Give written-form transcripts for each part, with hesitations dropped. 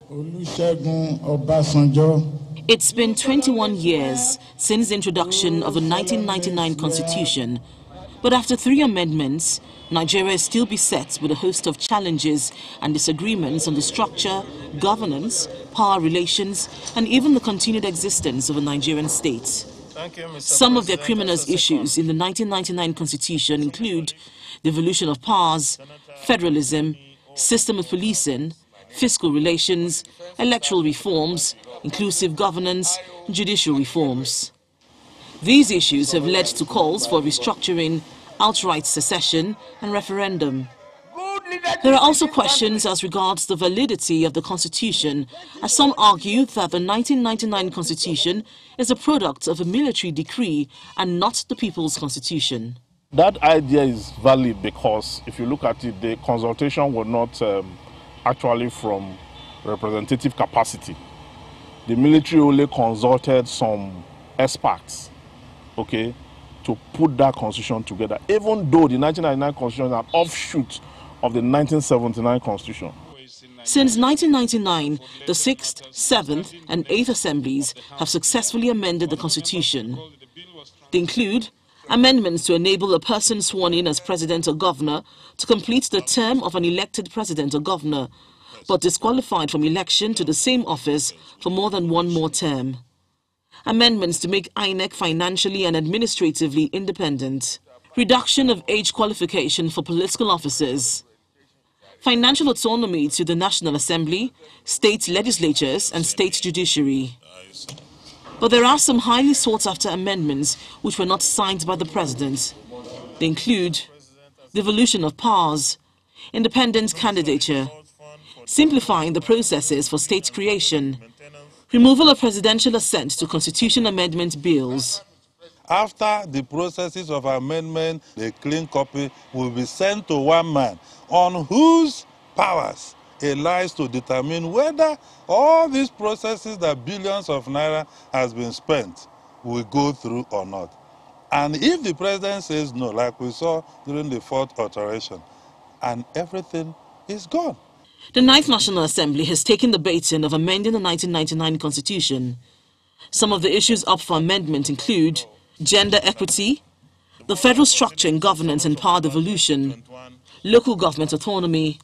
It's been 21 years since the introduction of the 1999 Constitution, but after 3 amendments, Nigeria is still beset with a host of challenges and disagreements on the structure, governance, power relations, and even the continued existence of a Nigerian state. Some of the criminous issues in the 1999 Constitution include devolution of powers, federalism, system of policing, fiscal relations, electoral reforms, inclusive governance, judicial reforms. These issues have led to calls for restructuring, outright secession and referendum. There are also questions as regards the validity of the Constitution, as some argue that the 1999 Constitution is a product of a military decree and not the People's Constitution. That idea is valid because if you look at it, the consultation was not actually from representative capacity. The military only consulted some experts, okay, to put that constitution together, even though the 1999 constitution is an offshoot of the 1979 constitution. Since 1999, the 6th, 7th and 8th assemblies have successfully amended the constitution. They include amendments to enable a person sworn in as president or governor to complete the term of an elected president or governor, but disqualified from election to the same office for more than one more term. Amendments to make INEC financially and administratively independent. Reduction of age qualification for political officers. Financial autonomy to the National Assembly, state legislatures and state judiciary. But there are some highly sought-after amendments which were not signed by the President. They include devolution of powers, independent candidature, simplifying the processes for state creation, removal of presidential assent to constitution amendment bills. After the processes of amendment, the clean copy will be sent to one man on whose powers it lies to determine whether all these processes that billions of naira has been spent will go through or not. And if the president says no, like we saw during the 4th alteration, and everything is gone. The 9th National Assembly has taken the baton of amending the 1999 Constitution. Some of the issues up for amendment include gender equity, the federal structure in governance and power devolution, local government autonomy,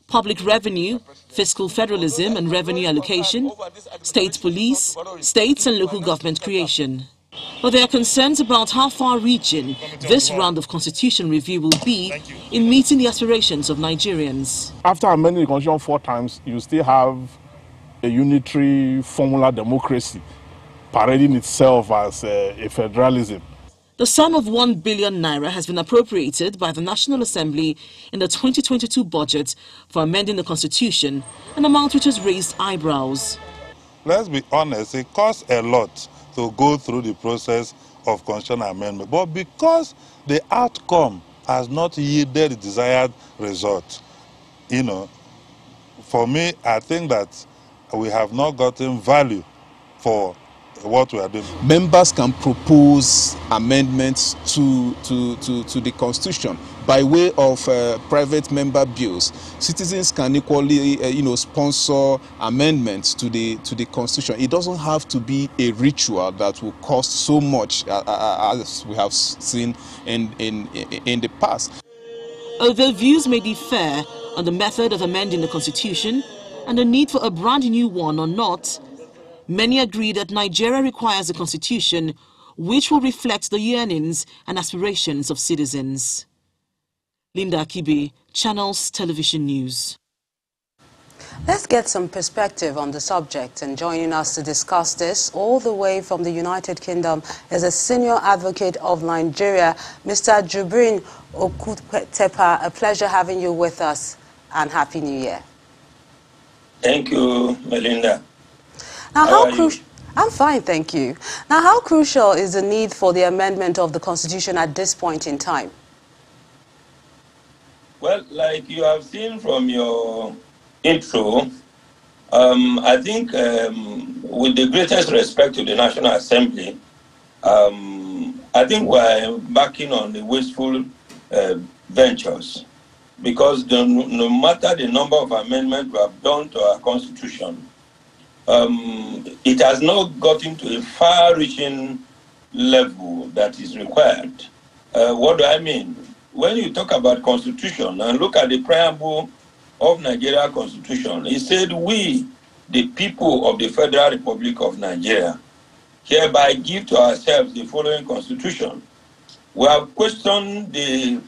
public revenue, fiscal federalism and revenue allocation, state police, states and local government creation. But there are concerns about how far-reaching this round of constitution review will be in meeting the aspirations of Nigerians. After amending the constitution 4 times, you still have a unitary formula democracy parading itself as a federalism. The sum of 1 billion naira has been appropriated by the National Assembly in the 2022 budget for amending the Constitution, an amount which has raised eyebrows. Let's be honest, it costs a lot to go through the process of constitutional amendment, but because the outcome has not yielded the desired result, for me, I think that we have not gotten value for what we are doing. Members can propose amendments to the Constitution by way of private member bills. Citizens can equally, sponsor amendments to the Constitution. It doesn't have to be a ritual that will cost so much as we have seen in the past. Although views may differ on the method of amending the Constitution and the need for a brand new one or not, many agree that Nigeria requires a constitution which will reflect the yearnings and aspirations of citizens. Linda Akibe, Channels Television News. Let's get some perspective on the subject, and joining us to discuss this all the way from the United Kingdom is a senior advocate of Nigeria, Mr. Jibrin Okutepa. A pleasure having you with us, and Happy New Year. Thank you, Melinda. Now, how crucial? I'm fine, thank you. Now, how crucial is the need for the amendment of the Constitution at this point in time? Well, like you have seen from your intro, I think with the greatest respect to the National Assembly, I think we're embarking on the wasteful ventures. because no matter the number of amendments we have done to our constitution, it has not gotten to a far-reaching level that is required. What do I mean? When you talk about constitution and look at the preamble of Nigeria Constitution, it said, "We, the people of the Federal Republic of Nigeria, hereby give to ourselves the following constitution." We have questioned the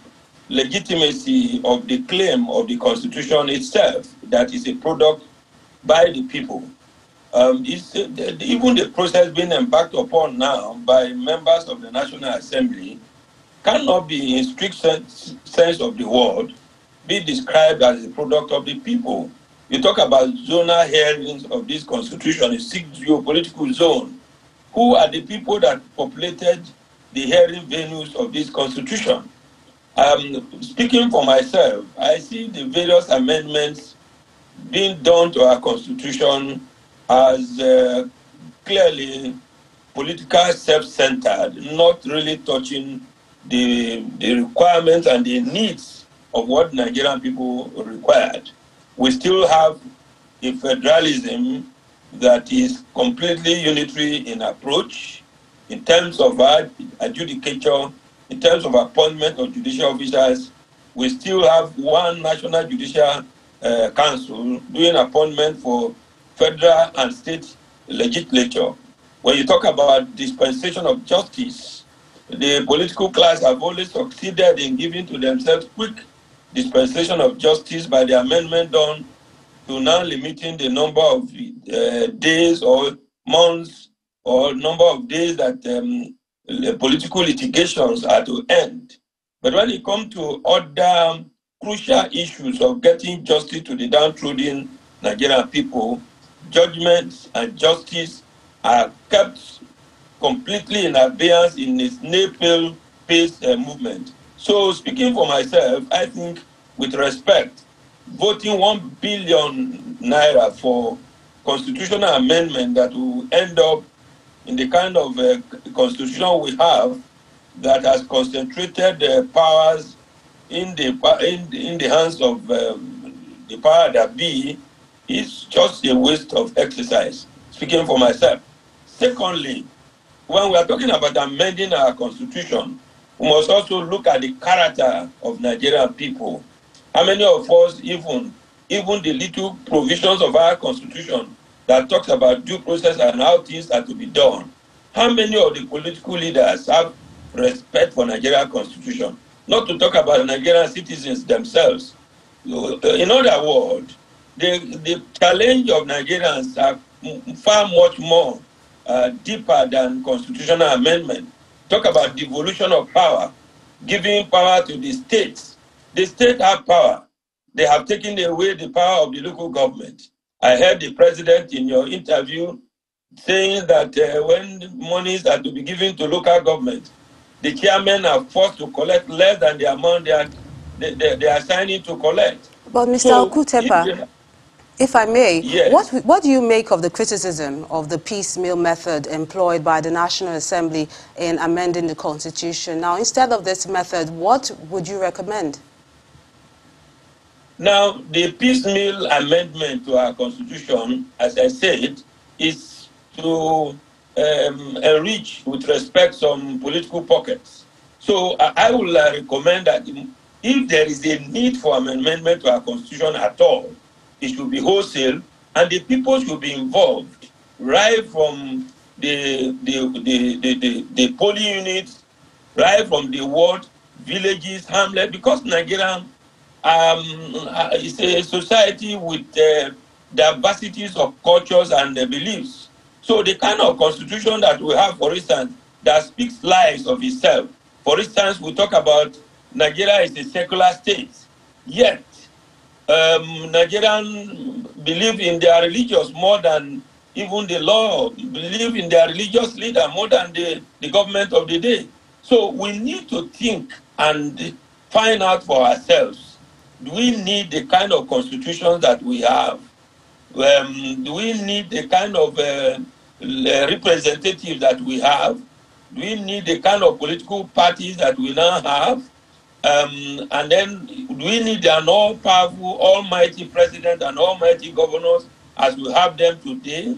legitimacy of the claim of the constitution itself, that is a product by the people. Even the process being embarked upon now by members of the National Assembly cannot be, in strict sense of the word, be described as a product of the people. You talk about zonal hearings of this constitution, a 6 geopolitical zone. Who are the people that populated the hearing venues of this constitution? Speaking for myself, I see the various amendments being done to our constitution as clearly political self-centered, not really touching the requirements and the needs of what Nigerian people required. We still have a federalism that is completely unitary in approach, in terms of adjudicature, in terms of appointment of judicial officers. We still have one national judicial council doing appointment for federal and state legislature. When you talk about dispensation of justice, the political class have always succeeded in giving to themselves quick dispensation of justice by the amendment done to now limiting the number of days or months or number of days that political litigations are to end. But when it comes to other crucial issues of getting justice to the downtrodden Nigerian people, judgments and justice are kept completely in abeyance in a snail pace movement. So speaking for myself, I think with respect, voting 1 billion naira for constitutional amendment that will end up in the kind of constitution we have that has concentrated powers in the hands of the power that be is just a waste of exercise, speaking for myself. Secondly, when we are talking about amending our constitution, we must also look at the character of Nigerian people. How many of us, even the little provisions of our constitution that talks about due process and how things are to be done, how many of the political leaders have respect for Nigerian constitution? Not to talk about Nigerian citizens themselves. In other words, the challenge of Nigerians are far much more deeper than constitutional amendment. Talk about devolution of power, giving power to the states. The states have power. They have taken away the power of the local government. I heard the president in your interview saying that when monies are to be given to local government, the chairmen are forced to collect less than the amount they are signing to collect. But Mr. So Okutepa, if I may, yes. what do you make of the criticism of the piecemeal method employed by the National Assembly in amending the Constitution? Now, instead of this method, what would you recommend? Now, the piecemeal amendment to our Constitution, as I said, is to enrich with respect some political pockets. So I would recommend that if there is a need for an amendment to our Constitution at all, it should be wholesale, and the people should be involved, right from the polling units, right from the ward, villages, hamlets, because Nigeria is a society with diversities of cultures and beliefs. So the kind of constitution that we have, for instance, that speaks lies of itself. For instance, we talk about Nigeria is a secular state, yet Nigerians believe in their religious more than even the law, believe in their religious leader more than the government of the day. So we need to think and find out for ourselves, do we need the kind of constitution that we have? Do we need the kind of representatives that we have? Do we need the kind of political parties that we now have? And then we need an all-powerful, almighty president and almighty governors as we have them today?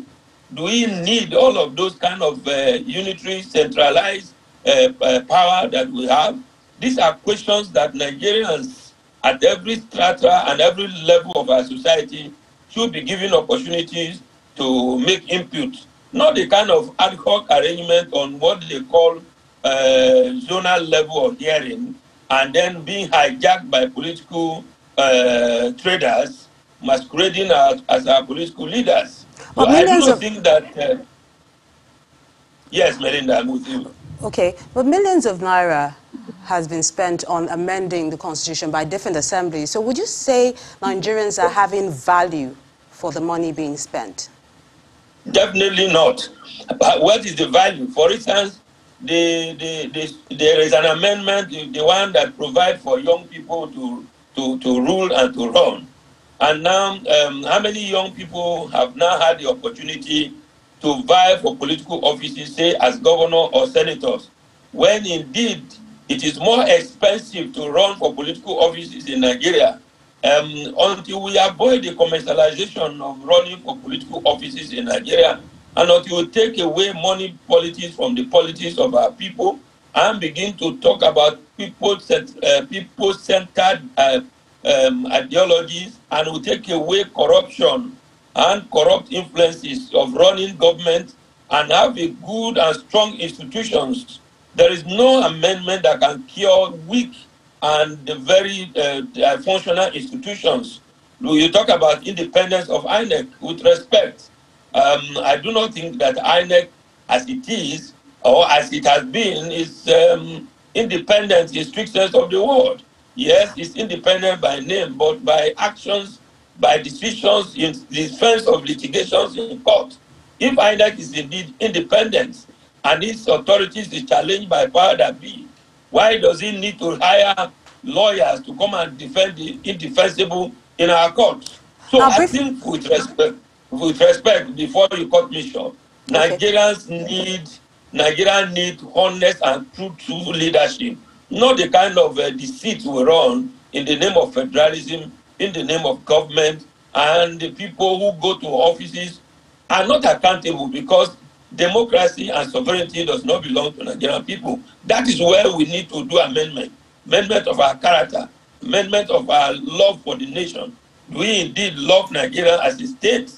Do we need all of those kind of unitary, centralized power that we have? These are questions that Nigerians at every strata and every level of our society should be given opportunities to make input, not the kind of ad hoc arrangement on what they call zonal level of hearing, and then being hijacked by political traders masquerading as our political leaders. So I do not think that, yes, Melinda, I'm with you. Okay, but millions of naira has been spent on amending the constitution by different assemblies. So would you say Nigerians are having value for the money being spent? Definitely not. But what is the value? For instance, there is an amendment, the one that provides for young people to rule and to run. And now, how many young people have now had the opportunity to vie for political offices, say as governor or senators, when indeed it is more expensive to run for political offices in Nigeria? Until we avoid the commercialization of running for political offices in Nigeria, and until we take away money politics from the politics of our people and begin to talk about people-centered ideologies, and we take away corruption and corrupt influences of running government and have a good and strong institutions, there is no amendment that can cure weak and very functional institutions. You talk about independence of INEC with respect. I do not think that INEC, as it is or as it has been, is independent in strict sense of the word. Yes, it's independent by name, but by actions, by decisions in defense of litigations in court. If INEC is indeed independent and its authorities is challenged by power that be, why does it need to hire lawyers to come and defend the indefensible in our courts? So now, I think with respect, before you cut me short, okay, Nigerians need honest and truthful leadership, not the kind of deceit we run in the name of federalism, in the name of government, and the people who go to offices are not accountable because democracy and sovereignty does not belong to Nigerian people. That is where we need to do amendment of our character, amendment of our love for the nation. Do we indeed love Nigeria as a state,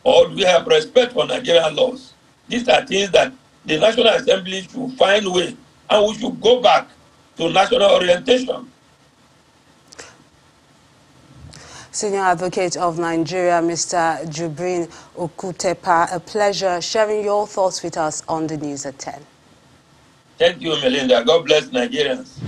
or do we have respect for Nigerian laws? These are things that the National Assembly should find a way, and we should go back to national orientation. Senior Advocate of Nigeria, Mr. Jibrin Okutepa, a pleasure sharing your thoughts with us on the news at 10. Thank you, Melinda. God bless Nigerians.